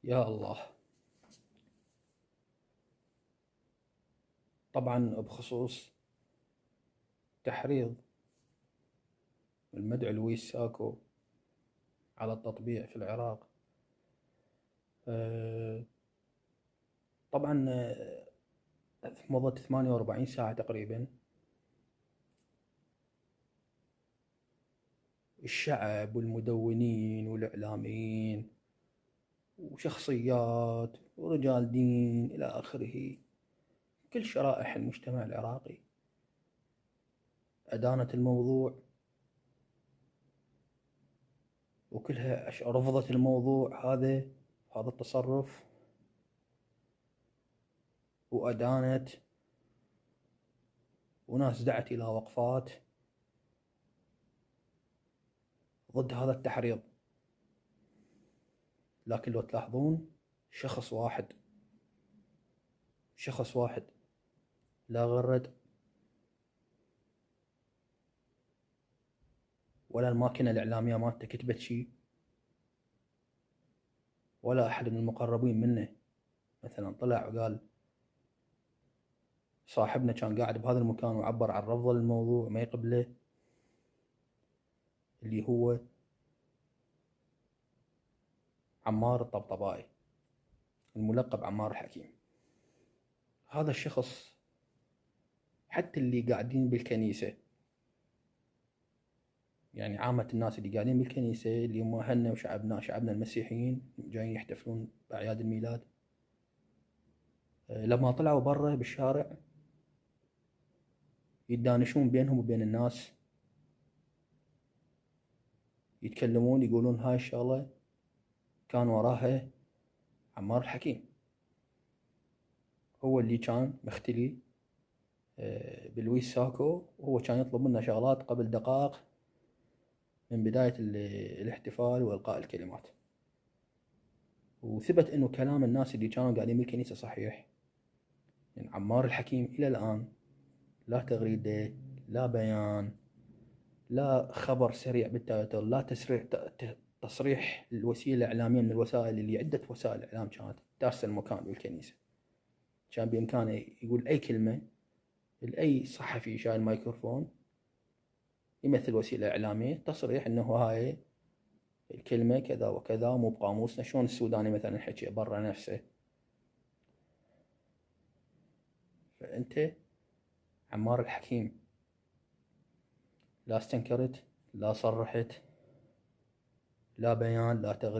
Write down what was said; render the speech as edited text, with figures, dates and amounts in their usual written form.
يا الله. طبعا بخصوص تحريض المدعو لويس ساكو على التطبيع في العراق. آه، طبعا مضت 48 ساعة تقريبا، الشعب والمدونين والإعلاميين وشخصيات ورجال دين إلى آخره، كل شرائح المجتمع العراقي أدانت الموضوع، وكلها رفضت الموضوع هذا التصرف، وأدانت، وناس دعت إلى وقفات ضد هذا التحريض. لكن لو تلاحظون شخص واحد لا غرد ولا الماكينة الإعلامية مالته كتبت شيء، ولا أحد من المقربين منه مثلا طلع وقال صاحبنا كان قاعد بهذا المكان وعبر عن رفضه للموضوع ما يقبله، اللي هو عمار الطبطبائي الملقب عمار الحكيم. هذا الشخص حتى اللي قاعدين بالكنيسة، يعني عامة الناس اللي قاعدين بالكنيسة اللي هم أهلنا وشعبنا المسيحيين جايين يحتفلون بأعياد الميلاد، لما طلعوا برا بالشارع يتدانشون بينهم وبين الناس، يتكلمون يقولون هاي الشغلة كان وراها عمار الحكيم، هو اللي كان مختلي بلويس ساكو، وهو كان يطلب منه شغلات قبل دقائق من بداية الاحتفال وإلقاء الكلمات. وثبت انه كلام الناس اللي كانوا قاعدين بالكنيسة صحيح. يعني عمار الحكيم الى الان لا تغريدة، لا بيان، لا خبر سريع بالتويتر، لا تصريح الوسيلة إعلامية من الوسائل اللي عدة وسائل إعلام كانت داسة المكان بالكنيسة، كان بإمكانه يقول أي كلمة لأي صحفي شايل الميكروفون يمثل وسيلة إعلامية تصريح إنه هاي الكلمة كذا وكذا مو بقاموسنا، شلون السوداني مثلا حكي برا نفسه. فأنت عمار الحكيم لا استنكرت، لا صرحت، لا بيان، لا تغريدة.